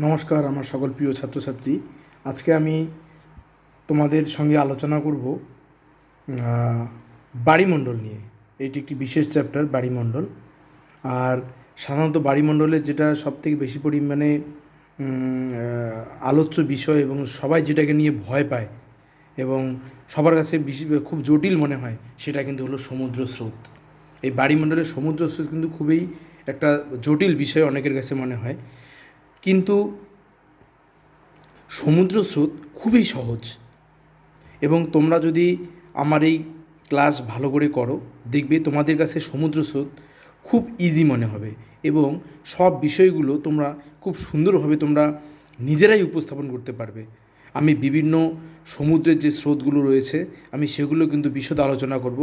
নমস্কার আমার সকল প্রিয় ছাত্রছাত্রী। আজকে আমি তোমাদের সঙ্গে আলোচনা করব বাড়িমণ্ডল নিয়ে। এটি একটি বিশেষ চ্যাপ্টার, বাড়িমণ্ডল। আর সাধারণত বাড়িমণ্ডলের যেটা সবথেকে বেশি পরিমাণে আলোচ্য বিষয় এবং সবাই যেটাকে নিয়ে ভয় পায় এবং সবার কাছে খুব জটিল মনে হয়, সেটা কিন্তু হলো সমুদ্র স্রোত। এই বাড়িমণ্ডলের সমুদ্র স্রোত কিন্তু খুবই একটা জটিল বিষয় অনেকের কাছে মনে হয়, কিন্তু সমুদ্র স্রোত খুবই সহজ। এবং তোমরা যদি আমার এই ক্লাস ভালো করে করো, দেখবে তোমাদের কাছে সমুদ্র স্রোত খুব ইজি মনে হবে এবং সব বিষয়গুলো তোমরা খুব সুন্দরভাবে তোমরা নিজেরাই উপস্থাপন করতে পারবে। আমি বিভিন্ন সমুদ্রের যে স্রোতগুলো রয়েছে আমি সেগুলো কিন্তু বিশদ আলোচনা করব।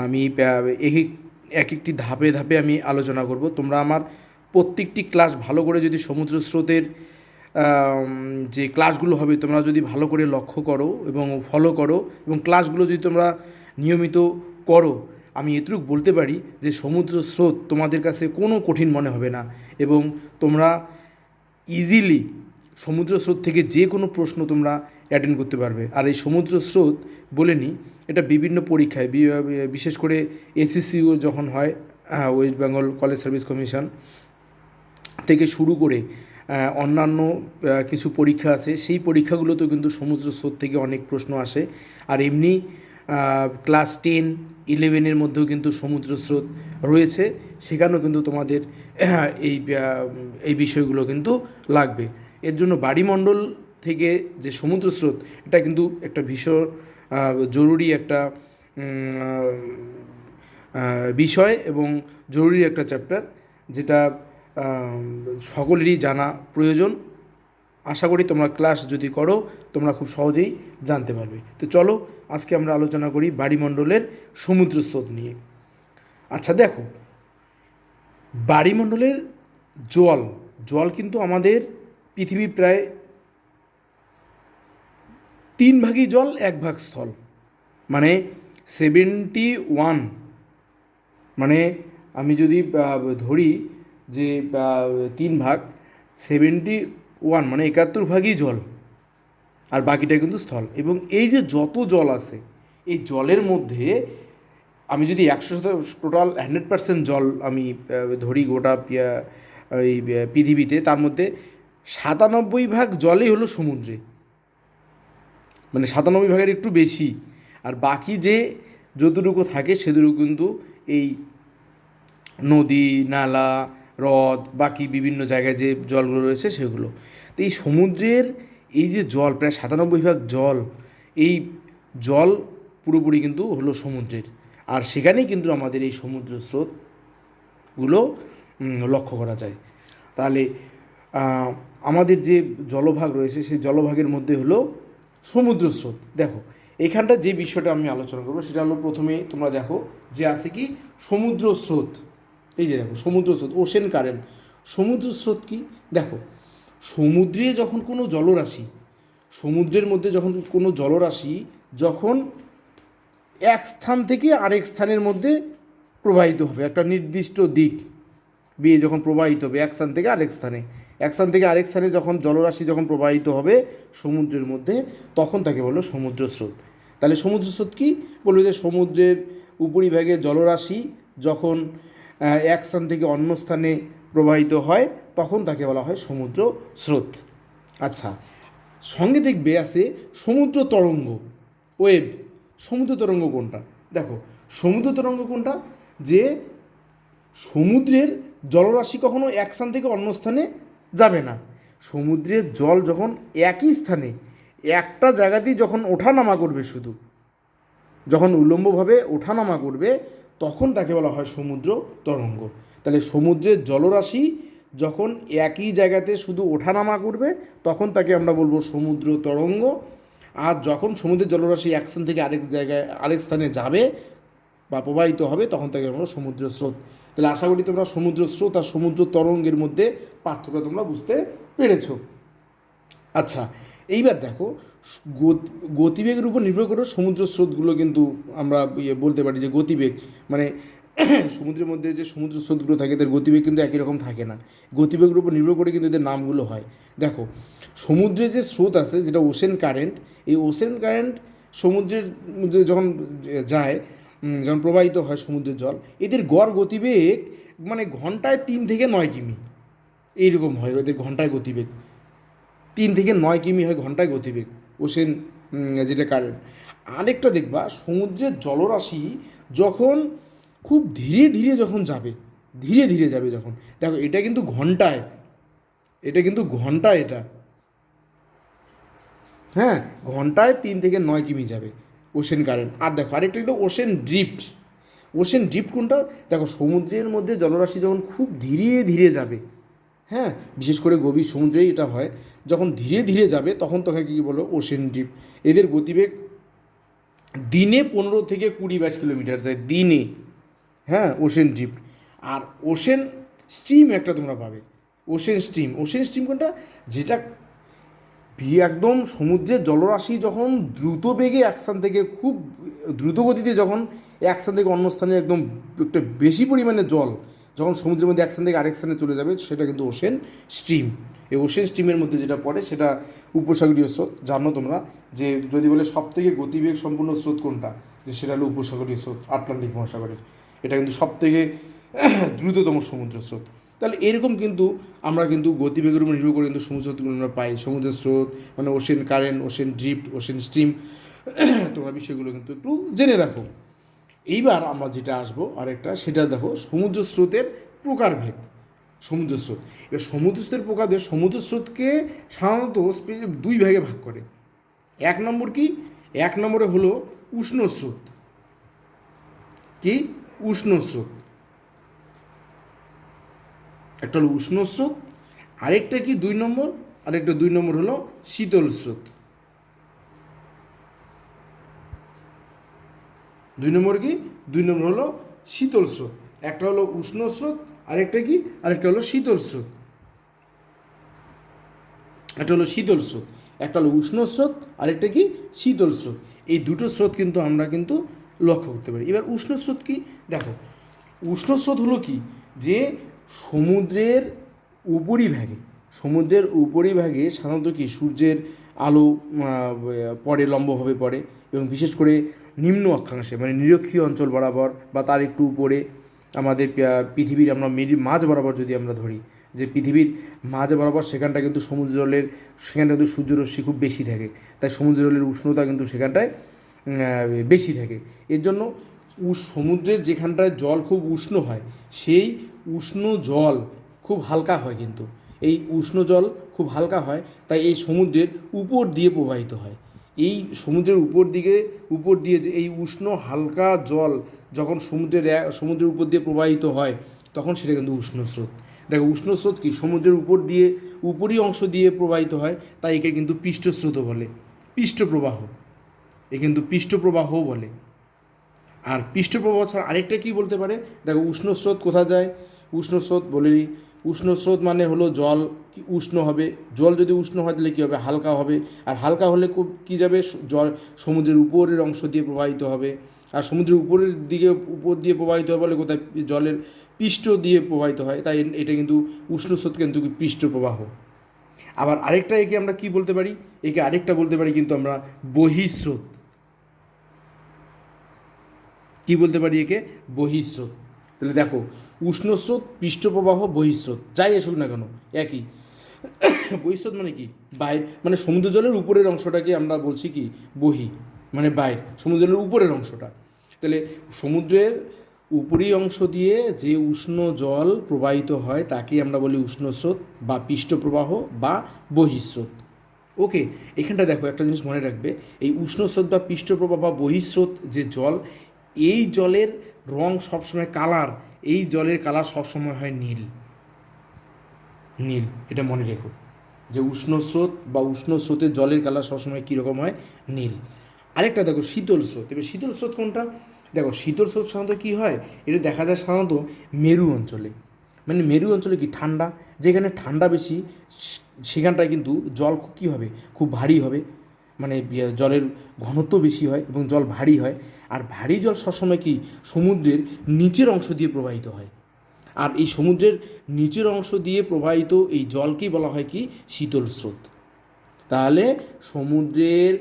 আমি এক একটি ধাপে ধাপে আমি আলোচনা করব। তোমরা আমার প্রত্যেকটি ক্লাস ভালো করে যদি সমুদ্র স্রোতের যে ক্লাসগুলো হবে তোমরা যদি ভালো করে লক্ষ্য করো এবং ফলো করো এবং ক্লাসগুলো যদি তোমরা নিয়মিত করো, আমি এটুকু বলতে পারি যে সমুদ্র স্রোত তোমাদের কাছে কোনো কঠিন মনে হবে না এবং তোমরা ইজিলি সমুদ্র স্রোত থেকে যে কোনো প্রশ্ন তোমরা অ্যাটেন্ড করতে পারবে। আর এই সমুদ্র স্রোত বলে নিই, এটা বিভিন্ন পরীক্ষায়, বিশেষ করে এসএসসিও যখন হয়, West Bengal college service commission থেকে শুরু করে অন্যান্য কিছু পরীক্ষা আছে, সেই পরীক্ষাগুলোতেও কিন্তু সমুদ্র স্রোত থেকে অনেক প্রশ্ন আসে। আর এমনি ক্লাস 10-11 মধ্যেও কিন্তু সমুদ্র স্রোত রয়েছে, সেখানেও কিন্তু তোমাদের এই এই বিষয়গুলো কিন্তু লাগবে। এর জন্য বাড়িমণ্ডল থেকে যে সমুদ্র স্রোত, এটা কিন্তু একটা ভীষণ জরুরি একটা বিষয় এবং জরুরি একটা চ্যাপ্টার, যেটা সকলেরই জানা প্রয়োজন। আশা করি তোমরা ক্লাস যদি করো তোমরা খুব সহজেই জানতে পারবে। তো চলো আজকে আমরা আলোচনা করি বাড়িমণ্ডলের সমুদ্র স্রোত নিয়ে। আচ্ছা দেখো, বাড়িমণ্ডলের জল জল কিন্তু আমাদের পৃথিবী প্রায় 3 ভাগই জল, 1 ভাগ স্থল, মানে 71, মানে আমি যদি ধরি যে 3 ভাগ, 71 মানে 71 ভাগই জল আর বাকিটা কিন্তু স্থল। এবং এই যে যত জল আছে, এই জলের মধ্যে আমি যদি 100% টোটাল 100% জল আমি ধরি গোটা এই পৃথিবীতে, তার মধ্যে 97 ভাগ জলই হলো সমুদ্রে, মানে 97 ভাগের একটু বেশি। আর বাকি যে যতটুকু থাকে সেটুকু কিন্তু এই নদী, নালা, হ্রদ, বাকি বিভিন্ন জায়গায় যে জলগুলো রয়েছে সেগুলো। তো এই সমুদ্রের এই যে জল, প্রায় 97 ভাগ জল, এই জল পুরোপুরি কিন্তু হলো সমুদ্রের। আর সেখানেই কিন্তু আমাদের এই সমুদ্র স্রোতগুলো লক্ষ্য করা যায়। তাহলে আমাদের যে জলভাগ রয়েছে সেই জলভাগের মধ্যে হলো সমুদ্র স্রোত। দেখো এখানটা যে বিষয়টা আমি আলোচনা করবো সেটা হলো, প্রথমে তোমরা দেখো যে আছে কি সমুদ্র স্রোত। এই যে দেখো সমুদ্র স্রোত, ওশেন কারেন্ট। সমুদ্র স্রোত কি? দেখো, সমুদ্রে যখন কোনো জলরাশি, সমুদ্রের মধ্যে যখন কোনো জলরাশি যখন এক স্থান থেকে আরেক স্থানের মধ্যে প্রবাহিত হবে, একটা নির্দিষ্ট দিক বেয়ে যখন প্রবাহিত হবে এক স্থান থেকে আরেক স্থানে, এক স্থান থেকে আরেক স্থানে যখন জলরাশি যখন প্রবাহিত হবে সমুদ্রের মধ্যে, তখন তাকে বললো সমুদ্র স্রোত। তাহলে সমুদ্র স্রোত কী বলবে? যে সমুদ্রের উপরিভাগে জলরাশি যখন এক স্থান থেকে অন্য স্থানে প্রবাহিত হয় তখন তাকে বলা হয় সমুদ্র স্রোত। আচ্ছা, সঙ্গে দেখবে আছে সমুদ্র তরঙ্গ, ওয়েভ। সমুদ্র তরঙ্গ কোনটা? দেখো সমুদ্র তরঙ্গ কোনটা? যে সমুদ্রের জলরাশি কখনো এক স্থান থেকে অন্য স্থানে যাবে না। সমুদ্রের জল যখন একই স্থানে একটা জায়গাতেই যখন ওঠানামা করবে, শুধু যখন উল্লম্বভাবে ওঠানামা করবে, তখন তাকে বলা হয় সমুদ্র তরঙ্গ। তাহলে সমুদ্রের জলরাশি যখন একই জায়গাতে শুধু ওঠানামা করবে তখন তাকে আমরা বলবো সমুদ্র তরঙ্গ। আর যখন সমুদ্রের জলরাশি এক স্থান থেকে আরেক জায়গায় আরেক স্থানে যাবে বা প্রবাহিত হবে তখন তাকে আমরা সমুদ্র স্রোত। তাহলে আশা করি তোমরা সমুদ্র স্রোত আর সমুদ্র তরঙ্গের মধ্যে পার্থক্য তোমরা বুঝতে পেরেছ। আচ্ছা, এইবার দেখো, গতিবেগের উপর নির্ভর করে সমুদ্র স্রোতগুলো কিন্তু আমরা বলতে পারি যে গতিবেগ, মানে সমুদ্রের মধ্যে যে সমুদ্র স্রোতগুলো থাকে তাদের গতিবেগ কিন্তু একই রকম থাকে না, গতিবেগের উপর নির্ভর করে কিন্তু এদের নামগুলো হয়। দেখো সমুদ্রে যে স্রোত আছে যেটা ওশেন কারেন্ট, এই ওশেন কারেন্ট সমুদ্রের মধ্যে যখন যায়, যখন প্রবাহিত হয় সমুদ্রের জল, এদের গড় গতিবেগ মানে ঘন্টায় 3 থেকে 9 কিমি এইরকম হয় ওদের ঘন্টায় গতিবেগ, 3 থেকে 9 কিমি হয় ঘন্টায় গতিবেগ ওশেন যেটা কারেন্ট। আরেকটা দেখবা সমুদ্রের জলরাশি যখন খুব ধীরে ধীরে যখন যাবে, ধীরে ধীরে যাবে যখন, দেখো এটা কিন্তু ঘন্টায়, এটা কিন্তু ঘন্টায় এটা, হ্যাঁ ঘন্টায় 3 থেকে 9 কিমি যাবে ওশেন কারেন্ট। আর দেখো আরেকটা হলো ওশেন ড্রিফট। ওশেন ড্রিফট কোনটা, দেখো সমুদ্রের মধ্যে জলরাশি যখন খুব ধীরে ধীরে যাবে, হ্যাঁ বিশেষ করে গভীর সমুদ্রেই এটা হয়, যখন ধীরে ধীরে যাবে তখন তোকে কী বলো ওশেন ড্রিফট। এদের গতিবেগ দিনে 15 থেকে 20-22 কিলোমিটার যায় দিনে, হ্যাঁ ওশেন ড্রিফট। আর ওশেন স্ট্রিম একটা তোমরা পাবে, ওশেন স্ট্রিম। ওশেন স্ট্রিম কোনটা, যেটা একদম সমুদ্রের জলরাশি যখন দ্রুত বেগে এক স্থান থেকে খুব দ্রুত গতিতে যখন এক স্থান থেকে অন্য স্থানে একদম একটা বেশি পরিমাণে জল যখন সমুদ্রের মধ্যে এক স্থান থেকে আরেক স্থানে চলে যাবে সেটা কিন্তু ওশেন স্ট্রিম। এই ওশেন স্ট্রিমের মধ্যে যেটা পড়ে সেটা উপসাগরীয় স্রোত। জানো তোমরা যে যদি বলে সব থেকে গতিবেগ সম্পূর্ণ স্রোত কোনটা, যে সেটা হলো উপসাগরীয় স্রোত আটলান্টিক মহাসাগরের, এটা কিন্তু সব থেকে দ্রুততম সমুদ্র স্রোত। তাহলে এরকম কিন্তু আমরা কিন্তু গতিবেগের উপর নির্ভর করে কিন্তু সমুদ্র স্রোতগুলো আমরা পাই, সমুদ্র স্রোত মানে ocean current, ocean drift, ocean stream. তোমরা বিষয়গুলো কিন্তু একটু জেনে রাখো। এইবার আমরা যেটা আসবো আরেকটা, সেটা দেখো সমুদ্র স্রোতের প্রকারভেদ। সমুদ্র স্রোত, এবার সমুদ্র স্রোতের প্রকারভেদ, সমুদ্র স্রোতকে সাধারণত 2 ভাগে ভাগ করে। এক নম্বর কি, এক নম্বরে হলো উষ্ণ স্রোত। কি, উষ্ণ স্রোত, একটা হলো উষ্ণ স্রোত, আরেকটা কি 2 নম্বর, আরেকটা 2 নম্বর হলো শীতল স্রোত। 2 নম্বর কি, 2 নম্বর হলো শীতল স্রোত। একটা হলো উষ্ণ স্রোত, আরেকটা কি, আরেকটা হলো শীতল স্রোত। একটা হলো শীতল স্রোত, একটা হলো উষ্ণ স্রোত, আরেকটা কি শীতল স্রোত। এই দুটো স্রোত কিন্তু আমরা কিন্তু লক্ষ্য করতে পারি। এবার উষ্ণ স্রোত কি, দেখো উষ্ণ স্রোত হলো কি, যে সমুদ্রের উপরিভাগে, সমুদ্রের উপরিভাগে সাধারণত কি সূর্যের আলো পড়ে, লম্বভাবে পড়ে, এবং বিশেষ করে নিম্ন অক্ষাংশে মানে নিরক্ষীয় অঞ্চল বরাবর বা তার একটু উপরে আমাদের পৃথিবীর আমরা মাঝ বরাবর যদি আমরা ধরি, যে পৃথিবীর মাঝ বরাবর সেখানটা কিন্তু সমুদ্র জলের, সেখানটা কিন্তু সূর্যরশ্মি খুব বেশি থাকে, তাই সমুদ্র জলের উষ্ণতা কিন্তু সেখানটায় বেশি থাকে। এর জন্য সমুদ্রের যেখানটায় জল খুব উষ্ণ হয় সেই উষ্ণ জল খুব হালকা হয়, কিন্তু এই উষ্ণ জল খুব হালকা হয়, তাই এই সমুদ্রের উপর দিয়ে প্রবাহিত হয়। এই সমুদ্রের উপর দিয়ে যে এই উষ্ণ হালকা জল যখন সমুদ্রের উপর দিয়ে প্রবাহিত হয় তখন সেটা কিন্তু উষ্ণ স্রোত। দেখো উষ্ণ স্রোত কি সমুদ্রের উপর দিয়ে উপরি অংশ দিয়ে প্রবাহিত হয়, তাই একে কিন্তু পৃষ্ঠস্রোতও বলে, পৃষ্ঠপ্রবাহ, এ কিন্তু পৃষ্ঠপ্রবাহও বলে। আর পৃষ্ঠপ্রবাহ ছাড়া আরেকটা কী বলতে পারে, দেখো উষ্ণ স্রোত কোথা যায়, উষ্ণ স্রোত বলেনি, উষ্ণ স্রোত মানে হলো জল কি উষ্ণ হবে, জল যদি উষ্ণ হয় তাহলে কী হবে, হালকা হবে, আর হালকা হলে কী যাবে, জল সমুদ্রের উপরের অংশ দিয়ে প্রবাহিত হবে, আর সমুদ্রের উপর দিয়ে প্রবাহিত হয় বলে কোথায়, জলের পৃষ্ঠ দিয়ে প্রবাহিত হয়, তাই এটা কিন্তু উষ্ণ স্রোত কিন্তু পৃষ্ঠপ্রবাহ। আবার আরেকটা একে আমরা কি বলতে পারি, একে আরেকটা বলতে পারি কিন্তু আমরা বহিঃস্রোত। কী বলতে পারি একে, বহিঃস্রোত। তাহলে দেখো উষ্ণ স্রোত, পৃষ্ঠপ্রবাহ, বহিঃস্রোত যাই আসুক না কেন একই। বহিঃস্রোত মানে কি, বাইরে মানে সমুদ্র জলের উপরের অংশটাকে আমরা বলছি কি বহি, মানে বাইরে, সমুদ্র জলের উপরের অংশটা। তাহলে সমুদ্রের উপরি অংশ দিয়ে যে উষ্ণ জল প্রবাহিত হয় তাকেই আমরা বলি উষ্ণ স্রোত বা পৃষ্ঠপ্রবাহ বা বহিঃস্রোত। ওকে, এখানটা দেখো একটা জিনিস মনে রাখবে, এই উষ্ণ স্রোত বা পৃষ্ঠপ্রবাহ বা বহিঃস্রোত যে জল, এই জলের রং সবসময় কালার, এই জলের কালার সবসময় হয় নীল, নীল, এটা মনে রেখো, যে উষ্ণ স্রোত বা উষ্ণ স্রোতের জলের কালার সবসময় কীরকম হয়, নীল। আরেকটা দেখো শীতল স্রোত। এবার শীতল স্রোত কোনটা, দেখো শীতল স্রোত সাধারণত কী হয়, এটা দেখা যায় সাধারণত মেরু অঞ্চলে, মানে মেরু অঞ্চলে কি ঠান্ডা, যেখানে ঠান্ডা বেশি সেখানটায় কিন্তু জল কী হবে, খুব ভারী হবে, মানে জলের ঘনত্ব বেশি হয় এবং জল ভারী হয়। আর ভারী জল সবসময় কি সমুদ্রের নিচের অংশ দিয়ে প্রবাহিত হয়। আর এই সমুদ্রের নিচের অংশ দিয়ে প্রবাহিত এই জলকেই বলা হয় কি শীতল স্রোত। তাহলে সমুদ্রের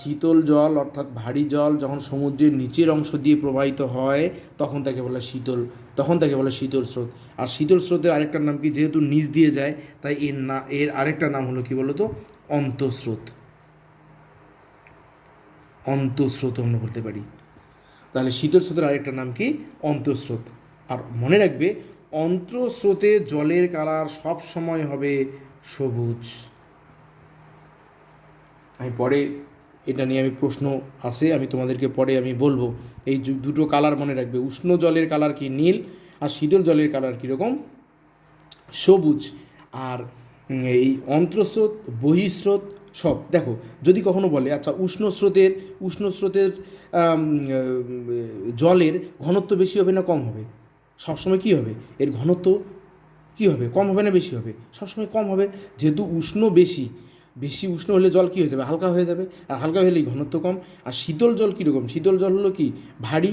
শীতল জল অর্থাৎ ভারী জল যখন সমুদ্রের নিচের অংশ দিয়ে প্রবাহিত হয় তখন তাকে বলে শীতল স্রোত। আর শীতল স্রোতের আরেকটার নাম কি, যেহেতু নিচ দিয়ে যায় তাই এর আরেকটা নাম হলো কি বলতো, অন্তঃস্রোত। অন্তঃস্রোত আমরা বলতে পারি। তাহলে শীতল স্রোতের আরেকটা নাম কি, অন্তঃস্রোত। আর মনে রাখবে অন্তঃস্রোতে জলের কালার সব সময় হবে সবুজ। আমি পরে এটা নিয়ে প্রশ্ন আসে, আমি তোমাদেরকে পরে বলবো। এই দুটো কালার মনে রাখবে, উষ্ণ জলের কালার কি নীল, আর শীতল জলের কালার কীরকম সবুজ। আর এই অন্তঃস্রোত বহিঃস্রোত সব দেখো, যদি কখনো বলে আচ্ছা উষ্ণ স্রোতের জলের ঘনত্ব বেশি হবে না কম হবে, সবসময় কী হবে, এর ঘনত্ব কী হবে, কম হবে না বেশি হবে, সবসময় কম হবে। যেহেতু বেশি উষ্ণ হলে জল কী হয়ে যাবে, হালকা হয়ে যাবে, আর হালকা হলেই ঘনত্ব কম। আর শীতল জল কীরকম, শীতল জল হলো কি ভারী,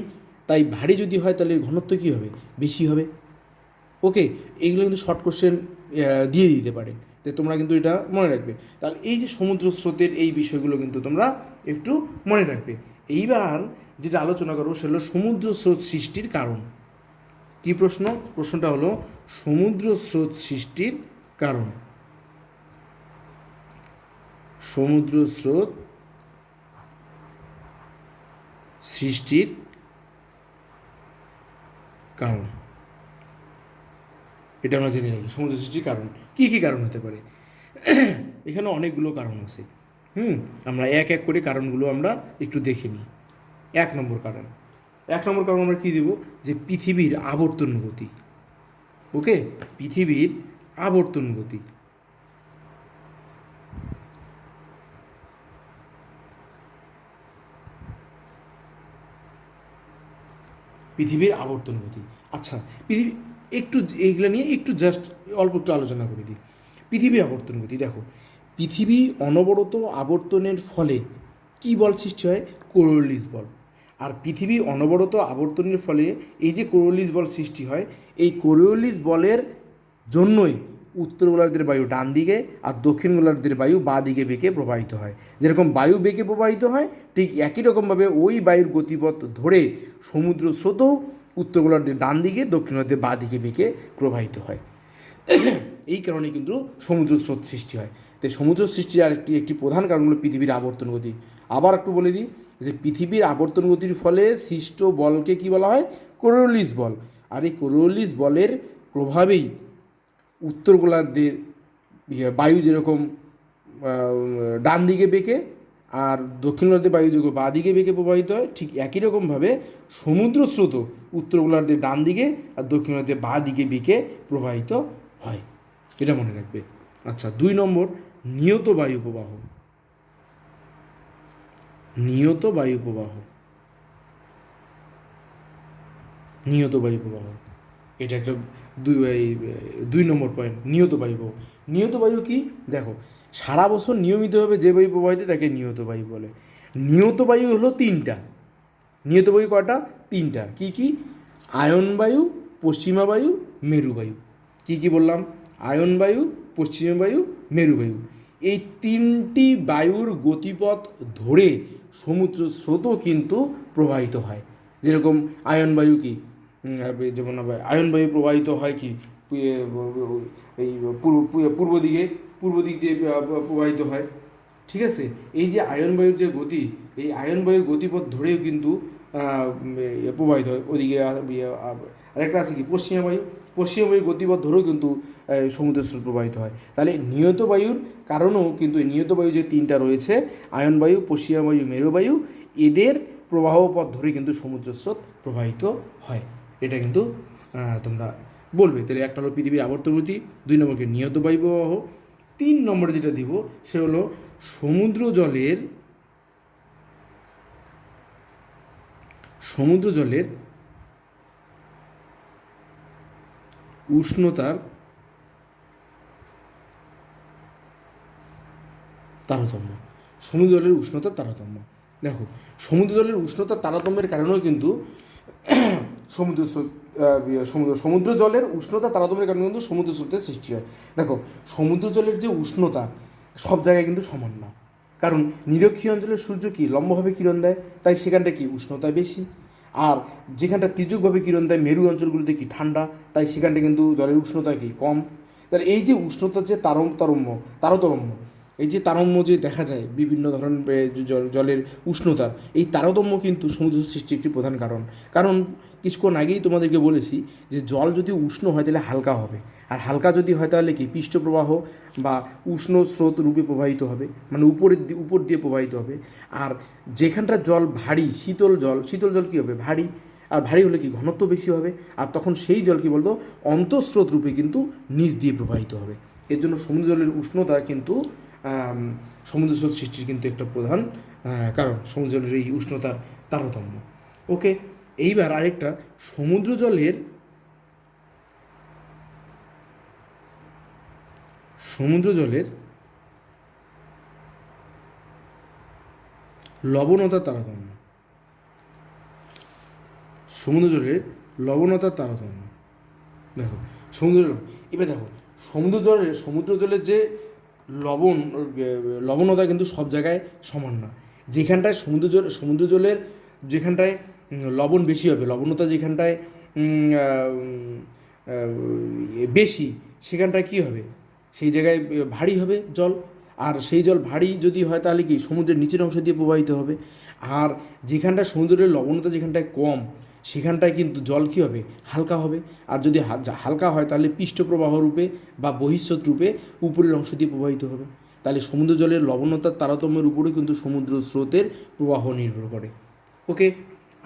তাই ভারী যদি হয় তাহলে ঘনত্ব কী হবে, বেশি হবে। ওকে, এইগুলো কিন্তু শর্ট কোশ্চেন দিয়ে দিতে পারে, তো তোমরা কিন্তু এটা মনে রাখবে। তাহলে এই যে সমুদ্র স্রোতের এই বিষয়গুলো কিন্তু তোমরা একটু মনে রাখবে। এইবার যেটা আলোচনা করবো সেটা হলো সমুদ্র স্রোত সৃষ্টির কারণ। কি প্রশ্নটা হলো সমুদ্র স্রোত সৃষ্টির কারণ। সমুদ্র স্রোত সৃষ্টির কারণ, এটা আমরা জেনে রাখি। সমুদ্র সৃষ্টির কারণ কী কী কারণ হতে পারে, এখানে অনেকগুলো কারণ আছে। আমরা এক এক করে কারণগুলো আমরা একটু দেখে নিই। এক নম্বর কারণ আমরা কী দেব, যে পৃথিবীর আবর্তন গতি। ওকে, পৃথিবীর আবর্তন গতি। পৃথিবীর আবর্তন গতি। আচ্ছা, পৃথিবী একটু এইগুলো নিয়ে একটু জাস্ট অল্প একটু আলোচনা করে দিই। পৃথিবীর আবর্তন গতি দেখো, পৃথিবী অনবরত আবর্তনের ফলে কী বল সৃষ্টি হয়, কোরিওলিস বল। আর পৃথিবী অনবরত আবর্তনের ফলে এই যে কোরিওলিস বল সৃষ্টি হয়, এই কোরিওলিস বলের জন্যই উত্তর গোলার্ধের বায়ু ডান দিকে আর দক্ষিণ গোলার্ধের বায়ু বাঁ দিকে বেঁকে প্রবাহিত হয়। যেরকম বায়ু বেঁকে প্রবাহিত হয়, ঠিক একই রকমভাবে ওই বায়ুর গতিপথ ধরে সমুদ্র স্রোতও উত্তর গোলার্ধের ডান দিকে দক্ষিণ গোলার্ধের বাঁ দিকে বেঁকে প্রবাহিত হয়। এই কারণে কিন্তু সমুদ্র স্রোত সৃষ্টি হয়। তাই সমুদ্র সৃষ্টির একটি প্রধান কারণ হলো পৃথিবীর আবর্তন গতি। আবার একটু বলে দিই যে পৃথিবীর আবর্তন গতির ফলে সৃষ্ট বলকে কি বলা হয়, কোরিওলিস বল। আর এই কোরিওলিস বলের প্রভাবেই উত্তর গোলার্ধের বায়ু যেরকম ডান দিকে বেঁকে আর দক্ষিণ গোলার্ধের বায়ু যেরকম বাঁ দিকে বেঁকে প্রবাহিত হয়, ঠিক একই রকমভাবে সমুদ্র স্রোতও উত্তর গোলার্ধের ডান দিকে আর দক্ষিণ গোলার্ধের বাঁ দিকে বেঁকে প্রবাহিত হয়, এটা মনে রাখবে। আচ্ছা, 2 নম্বর নিয়ত বায়ু প্রবাহ। নিয়ত বায়ু প্রবাহ এটা একটা 2 নম্বর পয়েন্ট, নিয়ত বায়ু প্রবাহ। নিয়ত বায়ু কি দেখো, সারা বছর নিয়মিতভাবে যে বায়ু প্রবাহিত তাকে নিয়ত বায়ু বলে। নিয়ত বায়ু হলো 3টা। নিয়ত বায়ু কটা, 3টা। কি কি, আয়ন বায়ু, পশ্চিমা বায়ু, মেরু বায়ু। কি বললাম, আয়ন বায়ু, পশ্চিমা বায়ু, মেরু বায়ু। এই 3টি বায়ুর গতিপথ ধরে সমুদ্র স্রোতও কিন্তু প্রবাহিত হয়। যেরকম আয়ন বায়ু কি, যেমন আয়ন বায়ু প্রবাহিত হয় কি এই পূর্ব দিক দিয়ে প্রবাহিত হয়। ঠিক আছে, এই যে আয়ন বায়ুর যে গতি, এই আয়ন বায়ুর গতিপথ ধরেও কিন্তু প্রবাহিত হয়। ওদিকে আরেকটা আছে কি, পশ্চিমা বায়ুর গতিপথ ধরেও কিন্তু সমুদ্র স্রোত প্রবাহিত হয়। তাহলে নিয়ত বায়ুর কারণও কিন্তু এই নিয়ত বায়ু যে 3টা রয়েছে, আয়ন বায়ু, পশ্চিমা বায়ু, মেরু বায়ু, এদের প্রবাহ পথ ধরে কিন্তু সমুদ্র স্রোত প্রবাহিত হয়। এটা কিন্তু তোমরা বলবে। তাহলে একটা হলো পৃথিবীর আবর্তন গতি, 2 নম্বরকে নিয়ত বায়ু প্রবাহ, 3 নম্বরে যেটা দিব সে হলো সমুদ্র জলের উষ্ণতার তারতম্য। সমুদ্র জলের উষ্ণতার তারতম্য। দেখো, সমুদ্র জলের উষ্ণতার তারতম্যের কারণেও কিন্তু সমুদ্র সমুদ্র জলের উষ্ণতা তারতম্যের কারণে কিন্তু সমুদ্র স্রোতের সৃষ্টি হয়। দেখো, সমুদ্র জলের যে উষ্ণতা সব জায়গায় কিন্তু সমান না, কারণ নিরক্ষীয় অঞ্চলের সূর্য কি লম্বভাবে কিরণ দেয়, তাই সেখানটা কি উষ্ণতা বেশি। আর যেখানটা তির্যকভাবে কিরণ দেয় মেরু অঞ্চলগুলিতে কি ঠান্ডা, তাই সেখানটা কিন্তু জলের উষ্ণতা কি কম। তাহলে এই যে উষ্ণতার যে তারতম্য, এই যে তারতম্য যে দেখা যায় বিভিন্ন ধরনের জলের উষ্ণতার, এই তারতম্য কিন্তু সমুদ্র সৃষ্টির একটি প্রধান কারণ। কারণ কিছুক্ষণ আগেই তোমাদেরকে বলেছি যে জল যদি উষ্ণ হয় তাহলে হালকা হবে, আর হালকা যদি হয় তাহলে কি পৃষ্ঠপ্রবাহ বা উষ্ণ স্রোত রূপে প্রবাহিত হবে, মানে উপর দিয়ে প্রবাহিত হবে। আর যেখানটা জল ভারী, শীতল জল কী হবে, ভারী, আর ভারী হলে কি ঘনত্ব বেশি হবে, আর তখন সেই জল কি বলতো অন্তঃস্রোত রূপে কিন্তু নিচ দিয়ে প্রবাহিত হবে। এর জন্য সমুদ্র জলের উষ্ণতা কিন্তু সমুদ্র স্রোত সৃষ্টির কিন্তু একটা প্রধান কারণ সমুদ্র জলের এই উষ্ণতার তারতম্য। ওকে, এইবার আরেকটা, সমুদ্র জলের লবণতার তারতম্য। সমুদ্র জলের লবণতার তারতম্য। দেখো, এবার দেখো, সমুদ্র জলের যে লবণতা কিন্তু সব জায়গায় সমান না। যেখানটায় সমুদ্র জলের যেখানটায় লবণ বেশি হবে, লবণতা যেখানটায় বেশি, সেখানটায় কী হবে, সেই জায়গায় ভারী হবে জল। আর সেই জল ভারী যদি হয় তাহলে কি সমুদ্রের নিচের অংশ দিয়ে প্রবাহিত হবে। আর যেখানটায় সমুদ্রের লবণতা যেখানটায় কম, সেখানটায় কিন্তু জল কী হবে, হালকা হবে। আর যদি হালকা হয় তাহলে পৃষ্ঠপ্রবাহ রূপে বা বহিঃস্রোত রূপে উপরের অংশ দিয়ে প্রবাহিত হবে। তাহলে সমুদ্র জলের লবণতার তারতম্যের উপরেও কিন্তু সমুদ্র স্রোতের প্রবাহ নির্ভর করে। ওকে,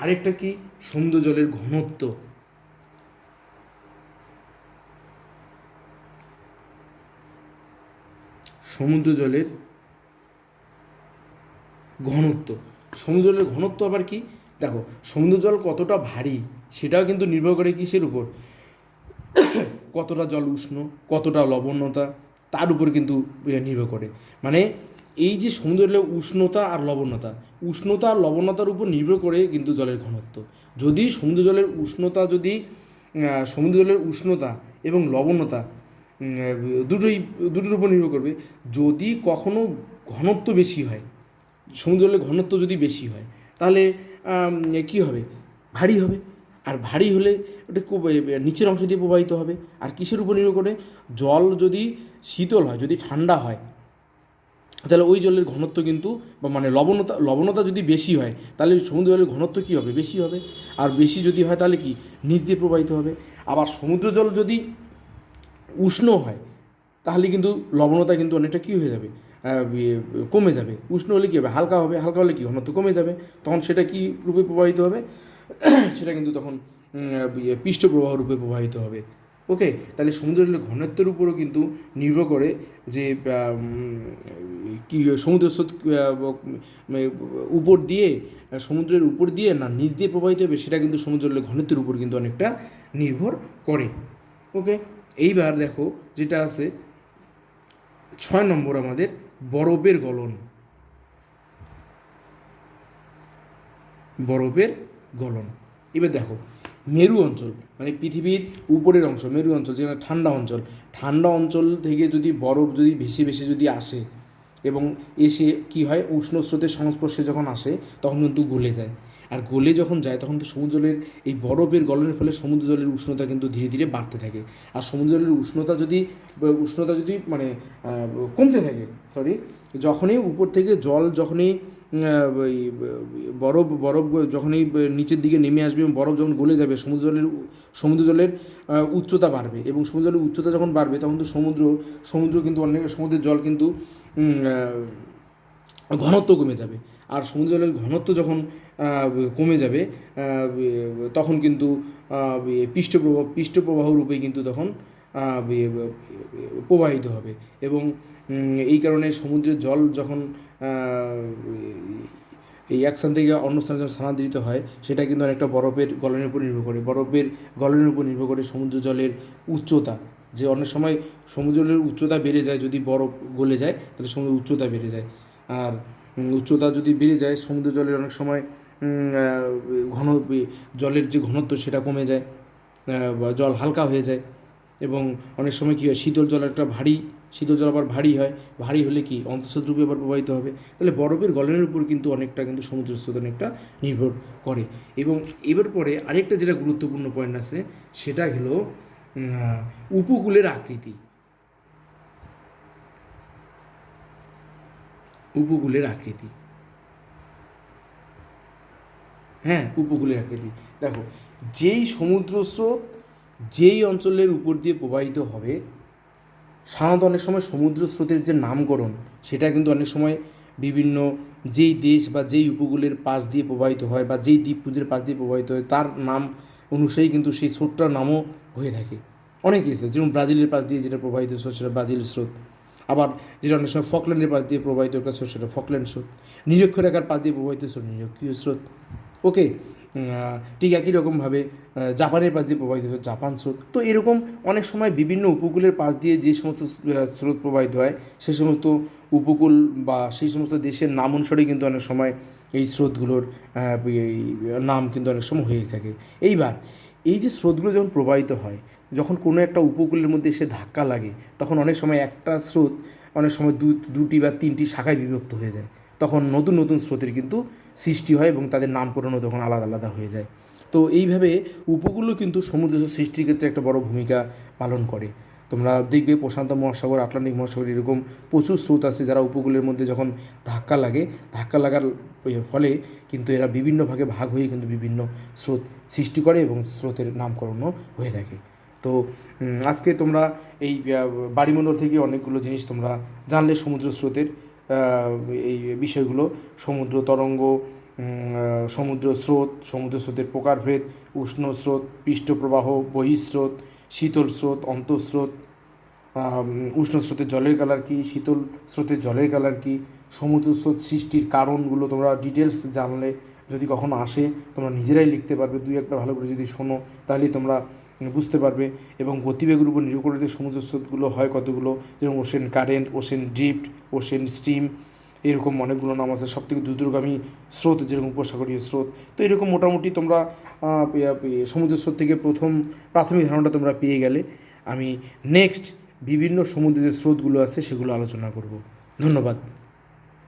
আরেকটা কি, সমুদ্র জলের ঘনত্ব। সমুদ্র জলের ঘনত্ব আবার কি, দেখো, সমুদ্র জল কতটা ভারী সেটাও কিন্তু নির্ভর করে কিসের উপর, কতটা জল উষ্ণ, কতটা লবণতা, তার উপর কিন্তু নির্ভর করে। মানে এই যে সমুদ্র জলের উষ্ণতা আর লবণতার উপর নির্ভর করে কিন্তু জলের ঘনত্ব। যদি সমুদ্র জলের উষ্ণতা এবং লবণতা দুটোর উপর নির্ভর করবে। যদি কখনো ঘনত্ব বেশি হয়, সমুদ্র জলের ঘনত্ব যদি বেশি হয়, তাহলে কী হবে, ভারী হবে। আর ভারী হলে ওটা খুব নিচের অংশ দিয়ে প্রবাহিত হবে। আর কিসের উপর নির্ভর করে, জল যদি শীতল হয়, যদি ঠান্ডা হয়, তাহলে ওই জলের ঘনত্ব কিন্তু বা মানে লবণতা যদি বেশি হয় তাহলে সমুদ্র জলের ঘনত্ব কী হবে, বেশি হবে। আর বেশি যদি হয় তাহলে কি নিচ দিয়ে প্রবাহিত হবে। আবার সমুদ্র জল যদি উষ্ণ হয় তাহলে কিন্তু লবণতা কিন্তু অনেকটা কী হয়ে যাবে, কমে যাবে। উষ্ণ হলে কী হবে, হালকা হবে, হালকা হলে কী ঘনত্ব কমে যাবে, তখন সেটা কী রূপে প্রবাহিত হবে, সেটা কিন্তু তখন পৃষ্ঠপ্রবাহ রূপে প্রবাহিত হবে। ওকে, তাহলে সমুদ্র জলের ঘনত্বের উপরও কিন্তু নির্ভর করে যে কী সমুদ্র স্রোত সমুদ্রের উপর দিয়ে না নিচ দিয়ে প্রবাহিত হবে, সেটা কিন্তু সমুদ্র জলের ঘনত্বের উপর কিন্তু অনেকটা নির্ভর করে। ওকে, এইবার দেখো যেটা আছে 6 নম্বর আমাদের বরফের গলন। এবার দেখো, মেরু অঞ্চল মানে পৃথিবীর উপরের অংশ, মেরু অঞ্চল যেখানে ঠান্ডা অঞ্চল থেকে যদি বরফ যদি ভেসে ভেসে যদি আসে এবং এসে কি হয়, উষ্ণ স্রোতের সংস্পর্শে যখন আসে তখন কিন্তু গলে যায়। আর গলে যখন যায় তখন তো সমুদ্র জলের এই বরফের গলনের ফলে সমুদ্র জলের উষ্ণতা কিন্তু ধীরে ধীরে বাড়তে থাকে। আর সমুদ্র জলের উষ্ণতা যদি মানে কমতে থাকে, যখনই উপর থেকে জল যখনই বরফ যখনই নিচের দিকে নেমে আসবে এবং বরফ যখন গলে যাবে, সমুদ্র জলের উচ্চতা বাড়বে। এবং সমুদ্র জলের উচ্চতা যখন বাড়বে তখন তো সমুদ্র কিন্তু সমুদ্রের জল কিন্তু ঘনত্ব কমে যাবে। আর সমুদ্র জলের ঘনত্ব যখন কমে যাবে তখন কিন্তু পৃষ্ঠপ্রবাহ রূপে কিন্তু তখন প্রবাহিত হবে। এবং এই কারণে সমুদ্রের জল যখন এই এক স্থান থেকে অন্য স্থানে যখন স্থানান্তরিত হয়, সেটা কিন্তু অনেকটা বরফের গলনের উপর নির্ভর করে সমুদ্র জলের উচ্চতা। যে অনেক সময় সমুদ্র জলের উচ্চতা বেড়ে যায়, যদি বরফ গলে যায় তাহলে সমুদ্রের উচ্চতা বেড়ে যায়। আর উচ্চতা যদি বেড়ে যায় সমুদ্র জলের অনেক সময় ঘন জলের যে ঘনত্ব সেটা কমে যায়, বা জল হালকা হয়ে যায়। এবং অনেক সময় কী হয়, শীতল জল একটা ভারী, শীতল জল আবার ভারী হয়, ভারী হলে কি অন্তঃস্রোত রূপে আবার প্রবাহিত হবে। তাহলে বরফের গলনের উপর কিন্তু অনেকটা কিন্তু সমুদ্র স্রোত অনেকটা নির্ভর করে। এবং এবার পরে আরেকটা যেটা গুরুত্বপূর্ণ পয়েন্ট আছে সেটা হলো উপকূলের আকৃতি। উপকূলের আকৃতি, হ্যাঁ, উপকূলের আকৃতি। দেখো, যেই সমুদ্র স্রোত যেই অঞ্চলের উপর দিয়ে প্রবাহিত হবে, সাধারণত অনেক সময় সমুদ্র স্রোতের যে নামকরণ সেটা কিন্তু অনেক সময় বিভিন্ন যেই দেশ বা যেই উপকূলের পাশ দিয়ে প্রবাহিত হয় বা যেই দ্বীপপুঞ্জের পাশ দিয়ে প্রবাহিত হয় তার নাম অনুসারেই কিন্তু সেই স্রোতটার নামও হয়ে থাকে। অনেক কেসে যেমন ব্রাজিলের পাশ দিয়ে যেটা প্রবাহিত স্রোত সেটা ব্রাজিল স্রোত, আবার যেটা অনেক সময় ফকল্যান্ডের পাশ দিয়ে প্রবাহিত স্রোত সেটা ফকল্যান্ড স্রোত, নিরক্ষরেখার পাশ দিয়ে প্রবাহিত স্রোত নিরক্ষীয় স্রোত। ওকে, ঠিক একই রকমভাবে জাপানের পাশ দিয়ে প্রবাহিত হয় জাপান স্রোত। তো এরকম অনেক সময় বিভিন্ন উপকূলের পাশ দিয়ে যে সমস্ত স্রোত প্রবাহিত হয় সে সমস্ত উপকূল বা সেই সমস্ত দেশের নাম অনুসারে কিন্তু অনেক সময় এই স্রোতগুলোর এই নাম কিন্তু অনেক সময় হয়ে থাকে। এইবার এই যে স্রোতগুলো যখন প্রবাহিত হয়, যখন কোনো একটা উপকূলের মধ্যে এসে ধাক্কা লাগে, তখন অনেক সময় একটা স্রোত অনেক সময় দুটি বা তিনটি শাখায় বিভক্ত হয়ে যায়। তখন নতুন নতুন স্রোতের কিন্তু সৃষ্টি হয় এবং তাদের নামকরণও তখন আলাদা আলাদা হয়ে যায়। তো এইভাবে উপকূলও কিন্তু সমুদ্র সৃষ্টির ক্ষেত্রে একটা বড় ভূমিকা পালন করে। তোমরা দেখবে প্রশান্ত মহাসাগর, আটলান্টিক মহাসাগর এরকম প্রচুর স্রোত আছে যারা উপকূলের মধ্যে যখন ধাক্কা লাগে, ধাক্কা লাগার ফলে কিন্তু এরা বিভিন্ন ভাগে ভাগ হয়ে কিন্তু বিভিন্ন স্রোত সৃষ্টি করে এবং স্রোতের নামকরণও হয়ে থাকে। তো আজকে তোমরা এই বাড়িমণ্ডল থেকে অনেকগুলো জিনিস তোমরা জানলে সমুদ্র স্রোতের এই বিষয়গুলো, সমুদ্র তরঙ্গ, সমুদ্র স্রোত, সমুদ্র স্রোতের প্রকারভেদ, উষ্ণ স্রোত, পৃষ্ঠপ্রবাহ, বহিঃস্রোত, শীতল স্রোত, অন্তঃস্রোত, উষ্ণ স্রোতের জলের কালার কী, শীতল স্রোতের জলের কালার কী, সমুদ্র স্রোত সৃষ্টির কারণগুলো তোমরা ডিটেলস জানলে, যদি কখনো আসে তোমরা নিজেরাই লিখতে পারবে, দুই একটা ভালো করে যদি শোনো তাহলেই তোমরা বুঝতে পারবে। এবং গতিবেগের উপর নির্ভর করে যে সমুদ্র স্রোতগুলো হয় কতগুলো, যেমন ocean current, ocean drift, ocean stream, এরকম অনেকগুলো নাম আছে। সবথেকে দ্রুতগামী স্রোত যেরকম উপসাগরীয় স্রোত। তো এরকম মোটামুটি তোমরা সমুদ্র স্রোত থেকে প্রাথমিক ধারণাটা তোমরা পেয়ে গেলে। আমি নেক্সট বিভিন্ন সমুদ্রের যে স্রোতগুলো আছে সেগুলো আলোচনা করব। ধন্যবাদ।